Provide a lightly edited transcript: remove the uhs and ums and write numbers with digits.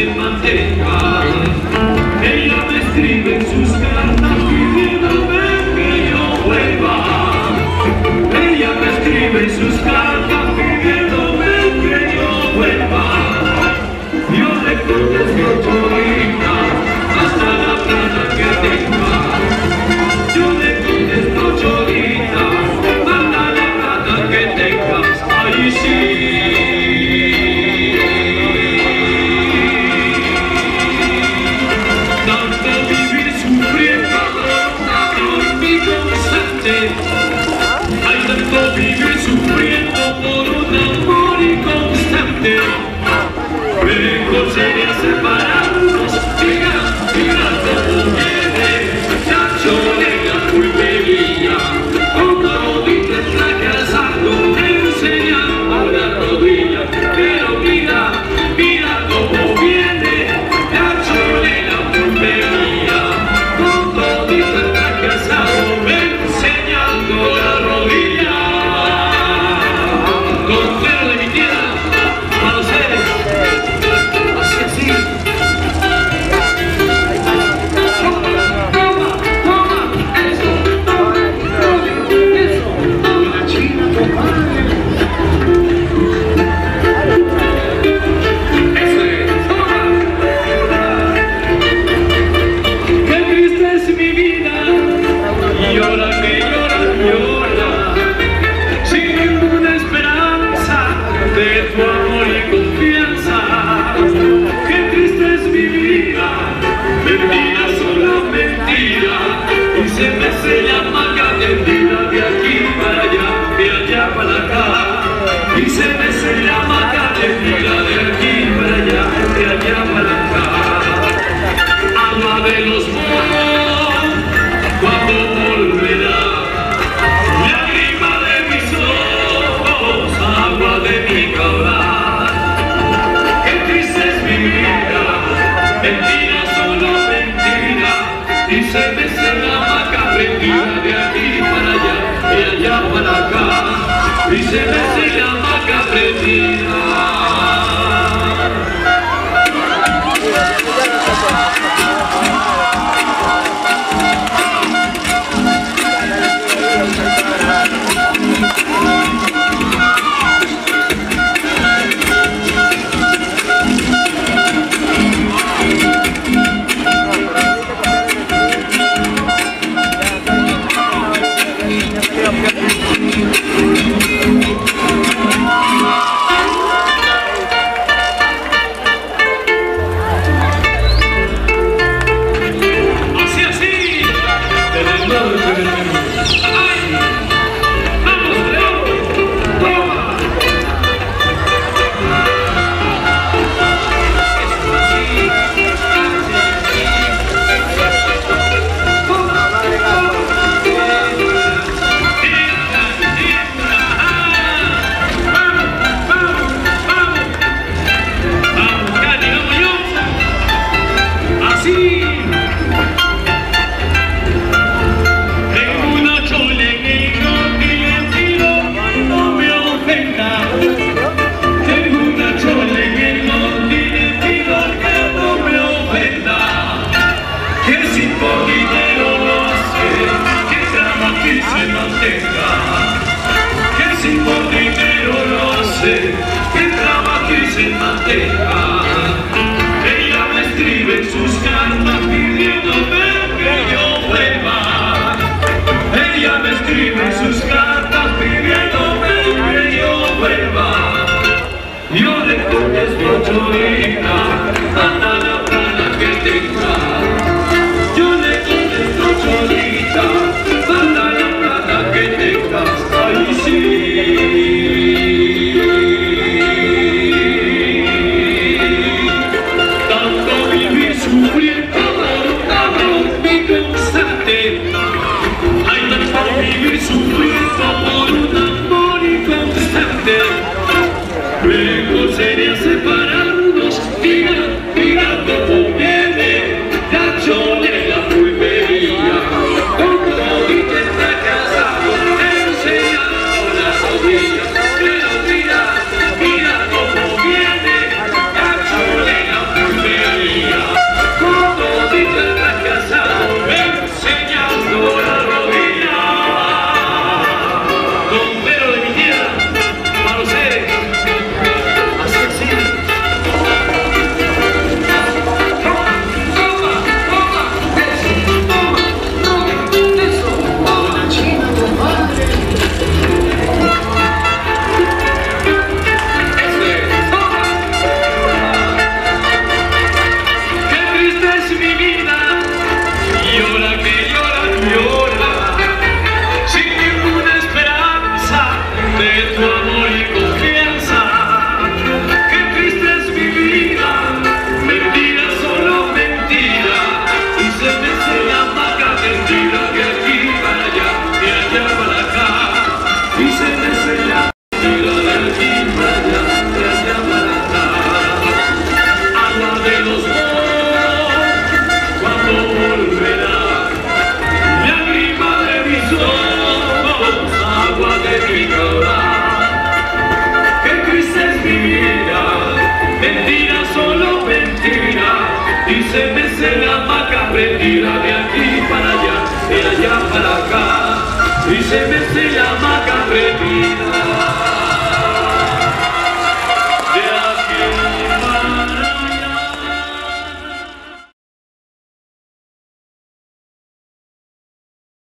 se mantenga. Ella me escribe en sus cartas pidiéndome que yo vuelva. Ella me escribe en sus cartas pidiéndome que yo vuelva. Yo le contesto chorita hasta la plata que tenga. Yo le contesto chorita hasta la plata que tengas. Ahí sí. Vivir sufriendo por un amor inconstante. Mejor sería separarnos. Mira, mira cómo viene la chorera pulpería. Como dices fracasando, enseñando la rodilla. Pero mira, mira cómo viene la chorera pulpería. Como dices fracasando, enseñando la rodilla. Se me hace la maca tendida de aquí para allá, de allá para acá. Y se me hace la maca tendida de aquí para allá, de allá para acá. Alma de los moros, cuando volverá. Lágrima de mis ojos, agua de mi caudal. Qué triste es mi vida, mentira, solo mentira. Y se me hace la maca prendida de aquí para allá, de allá para acá. Y se me hace la maca prendida. Que si por dinero lo hace, que trabaje y se mantenga. Ella me escribe en sus cartas pidiéndome que yo vuelva. Ella me escribe en sus cartas pidiéndome que yo vuelva. Yo le contesto chorita, anda la plata que tenga. Yo le contesto chorita, anda la plata que tengas. Ahí sí. Tanto vivir sufriendo por un amor inconstante. Hay tanto vivir sufriendo por un amor inconstante. Luego sería separarnos. Mira, mira cómo viene se me se llama carretera.